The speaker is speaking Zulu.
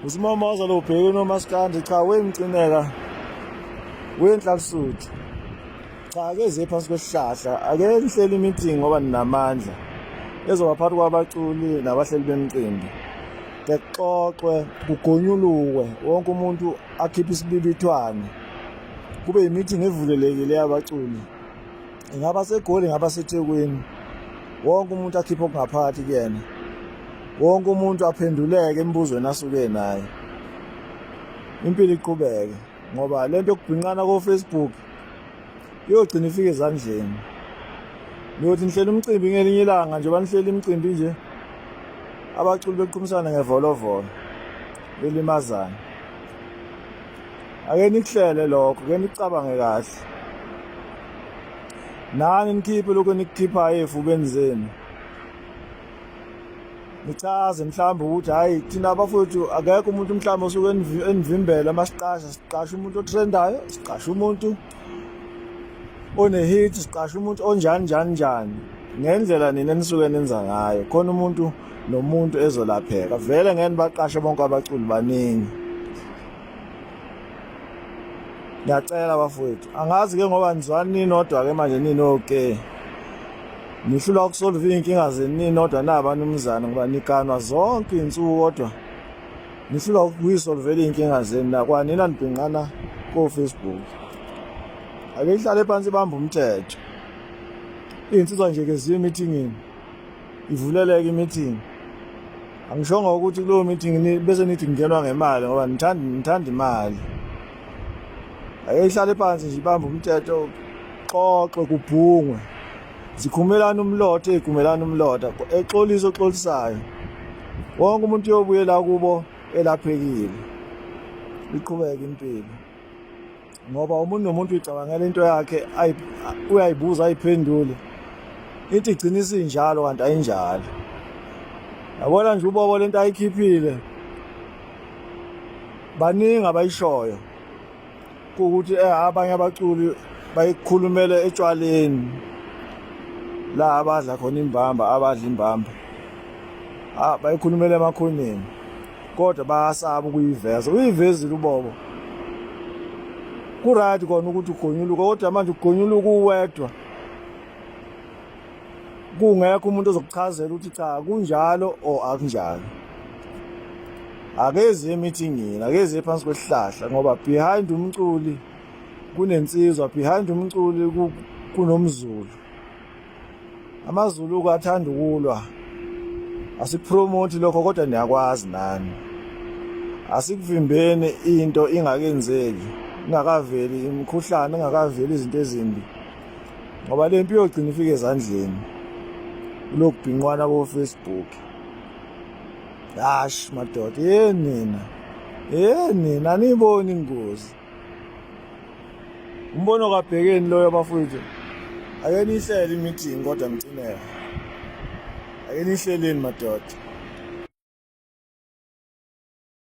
uSimamaza lo ubheke noMaskandi cha wemcineka wenhlalisuthi cha ake ze phansi kwesihlahla ake nihlele imeeting ngoba ninamandla ezoba phakathi kwabaculi nabahleli bemicimbi kuxoxwe kugonyulukwe wonke umuntu akhiphe isibibithwane kube imeeting evulelekile yabaculi ingaba seGoli ingaba seThekwini wonke umuntu akhiphe okungaphakathi kuyena wonke umuntu aphenduleke emibuzweni asuke naye impilo iqhubeke ngoba lento yokubhinqana ko-Facebook iyogcina ifike ezandleni niyothi nihlele umcimbi ngelinye ilanga nje banihlele imicimbi nje abaculi beqhumisana ngevolovolo belimazana ake nikuhlele lokho ke nicabange kahle nani nikhiphe lokho nikukhiphayo efubeni zenu nichaze mhlawumbe ukuthi hayi thina abafowethu akekho umuntu mhlawumbe osuke enivimbela siqashe umuntu otrendayo siqashe umuntu one-hit siqashe umuntu onjani njani njani ngendlela nina enisuke nenza ngayo khona umuntu nomuntu ezolapheka vele ngeke baqashe bonke abaculi baningi ngiyacela abafowethu angazi-ke ngoba nizwani ninodwa-ke manje ninoke nihlulwa ukusolve iy'nkinga zenu ninodwa nabanumzana ngoba niganwa zonke iy'nsuku kodwa nihlulwa ukuyisolvela iy'nkinga zenu nakwanina nibhinqana ko-Facebook ake ihlale phansi ibambe umthetho iy'nsizwa nje ke ziye emithingini ivuleleke imeeting angishongo ukuthi kulowo meeting bese nithi kungenwa ngemali ngoba nithanda imali ake ihlale phansi nje ibambe umthetho xoxe kubhungwe zikhumelana umlotha ey'khumelana umlotha exolisa oxolisayo wonke umuntu uyobuyela kubo elaphekile iqhubeke impilo ngoba umuntu nomuntu uyicabangela into yakhe uyayibuza ayiphendule ithi igcina isinjalo kanti ayinjalo yabona nje ubobo lento ayikhiphile baningi abayishoyo kuwukuthi abanye abaculi bayikhulumele etshwaleni la abadla khona imbamba abadla imbamba bayikhulumele emakhoneni kodwa bayasaba ukuyiveza uyivezile ubobo kuright kona ukuthi ugonyuluka kodwa manje ugonyuluka uwedwa kungekho umuntu ozokuchazela ukuthi cha kunjalo or akunjalo akeze emeetingini akeze phansi kwesihlahla ngoba behind umculi kunensizwa behind umculi kunomzulu amazulu athanda ukulwa asikupromote lokho kodwa niyakwazi nani asikuvimbeni into ingakenzeki ingakaveli imikhuhlane ingakaveli izinto ezimbi ngoba le mpi yogcina ifike ezandleni lokubhinqwana ko-Facebook hash madoda nina aniyiboni ingozi umbono kabhekeni loyo bafowethu ake nihlele imeeting kodwa mcineka ake nihleleni madoda